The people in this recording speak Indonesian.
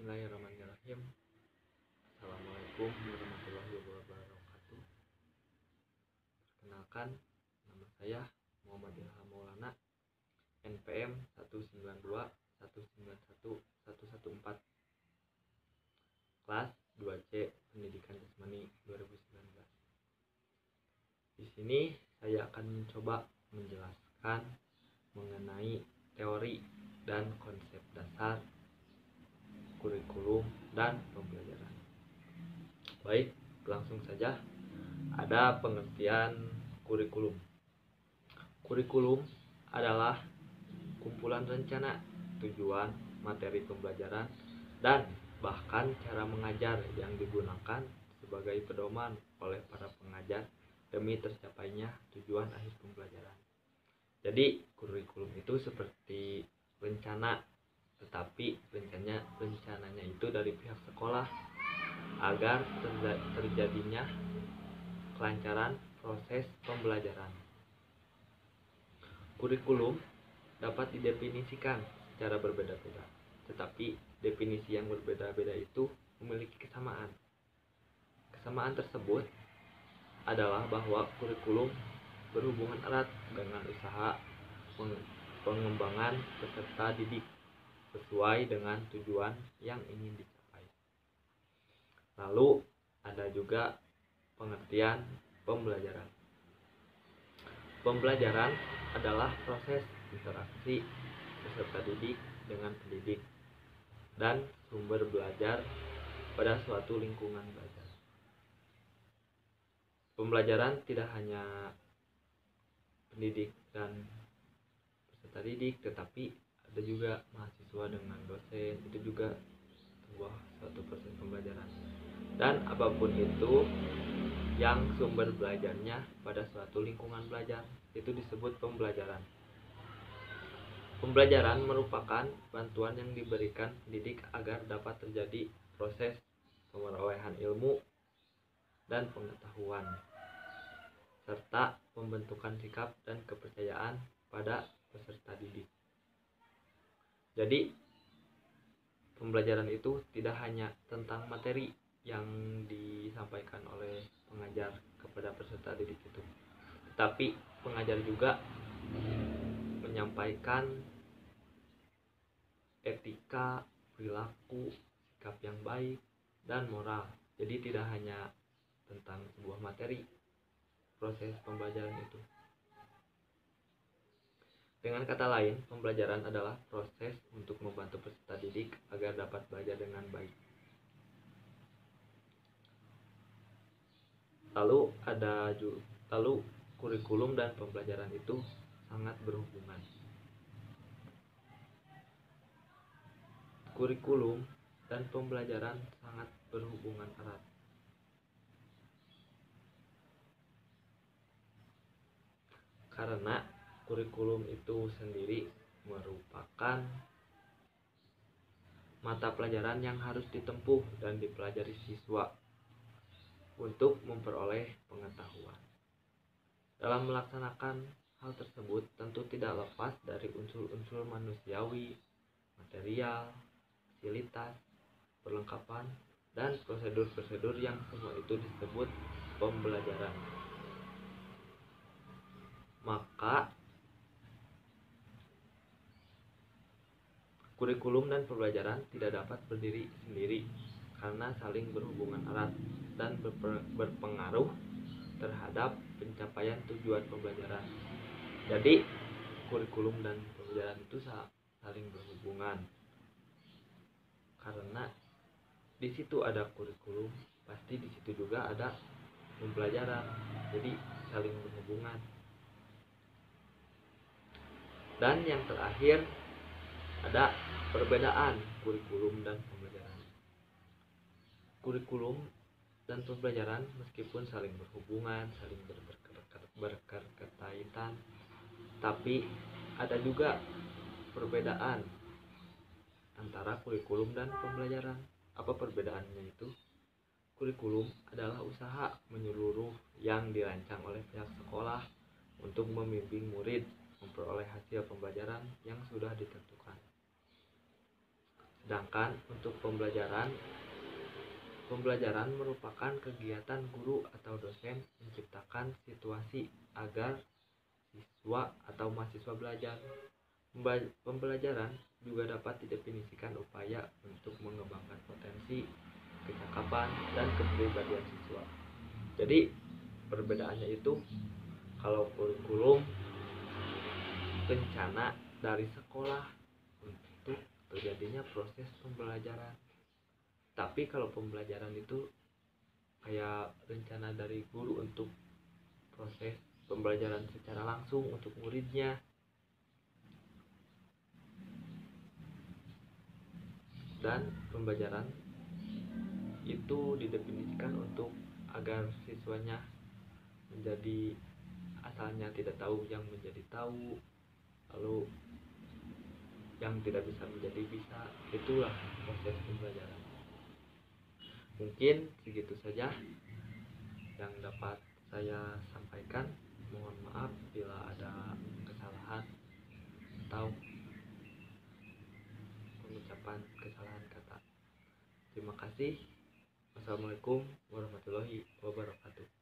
Bismillahirrahmanirrahim. Assalamualaikum warahmatullahi wabarakatuh. Perkenalkan, nama saya Muhammad Ilham Maulana, NPM 192191114, kelas 2C Pendidikan Jasmani 2019. Di sini saya akan mencoba menjelaskan mengenai teori dan konsep dasar kurikulum dan pembelajaran. Baik, langsung saja. Ada pengertian kurikulum. Kurikulum adalah kumpulan rencana, tujuan, materi pembelajaran, dan bahkan cara mengajar yang digunakan sebagai pedoman oleh para pengajar demi tercapainya tujuan akhir pembelajaran. Jadi, kurikulum itu seperti rencana, tetapi rencananya itu dari pihak sekolah agar terjadinya kelancaran proses pembelajaran. Kurikulum dapat didefinisikan secara berbeda-beda, tetapi definisi yang berbeda-beda itu memiliki kesamaan. Kesamaan tersebut adalah bahwa kurikulum berhubungan erat dengan usaha pengembangan peserta didik sesuai dengan tujuan yang ingin dicapai. Lalu ada juga pengertian pembelajaran. Pembelajaran adalah proses interaksi peserta didik dengan pendidik dan sumber belajar pada suatu lingkungan belajar. Pembelajaran tidak hanya pendidik dan peserta didik, tetapi ada juga mahasiswa dengan dosen, itu juga suatu proses pembelajaran. Dan apapun itu yang sumber belajarnya pada suatu lingkungan belajar, itu disebut pembelajaran. Pembelajaran merupakan bantuan yang diberikan pendidik agar dapat terjadi proses pemerolehan ilmu dan pengetahuan, serta pembentukan sikap dan kepercayaan pada peserta didik. Jadi, pembelajaran itu tidak hanya tentang materi yang disampaikan oleh pengajar kepada peserta didik itu, tetapi pengajar juga menyampaikan etika, perilaku, sikap yang baik, dan moral. Jadi tidak hanya tentang sebuah materi proses pembelajaran itu. Dengan kata lain, pembelajaran adalah proses untuk membantu peserta didik agar dapat belajar dengan baik. Lalu kurikulum dan pembelajaran itu sangat berhubungan. Kurikulum dan pembelajaran sangat berhubungan erat. Karena kurikulum itu sendiri merupakan mata pelajaran yang harus ditempuh dan dipelajari siswa untuk memperoleh pengetahuan. Dalam melaksanakan hal tersebut tentu tidak lepas dari unsur-unsur manusiawi, material, fasilitas, perlengkapan, dan prosedur-prosedur yang semua itu disebut pembelajaran. Maka kurikulum dan pembelajaran tidak dapat berdiri sendiri karena saling berhubungan erat dan berpengaruh terhadap pencapaian tujuan pembelajaran. Jadi, kurikulum dan pembelajaran itu saling berhubungan. Karena di situ ada kurikulum, pasti di situ juga ada pembelajaran. Jadi, saling berhubungan. Dan yang terakhir ada perbedaan kurikulum dan pembelajaran. Kurikulum dan pembelajaran meskipun saling berhubungan, saling berkaitan, tapi ada juga perbedaan antara kurikulum dan pembelajaran. Apa perbedaannya itu? Kurikulum adalah usaha menyeluruh yang dirancang oleh pihak sekolah untuk membimbing murid memperoleh hasil pembelajaran yang sudah ditentukan. Sedangkan untuk pembelajaran merupakan kegiatan guru atau dosen menciptakan situasi agar siswa atau mahasiswa belajar. Pembelajaran juga dapat didefinisikan upaya untuk mengembangkan potensi, kecakapan, dan kepribadian siswa. Jadi perbedaannya itu, kalau kurikulum rencana dari sekolah untuk terjadinya proses pembelajaran, tapi kalau pembelajaran itu kayak rencana dari guru untuk proses pembelajaran secara langsung untuk muridnya. Dan pembelajaran itu didefinisikan untuk agar siswanya menjadi asalnya tidak tahu yang menjadi tahu, lalu yang tidak bisa menjadi bisa. Itulah proses pembelajaran. Mungkin segitu saja yang dapat saya sampaikan. Mohon maaf bila ada kesalahan atau pengucapan kesalahan kata. Terima kasih. Wassalamualaikum warahmatullahi wabarakatuh.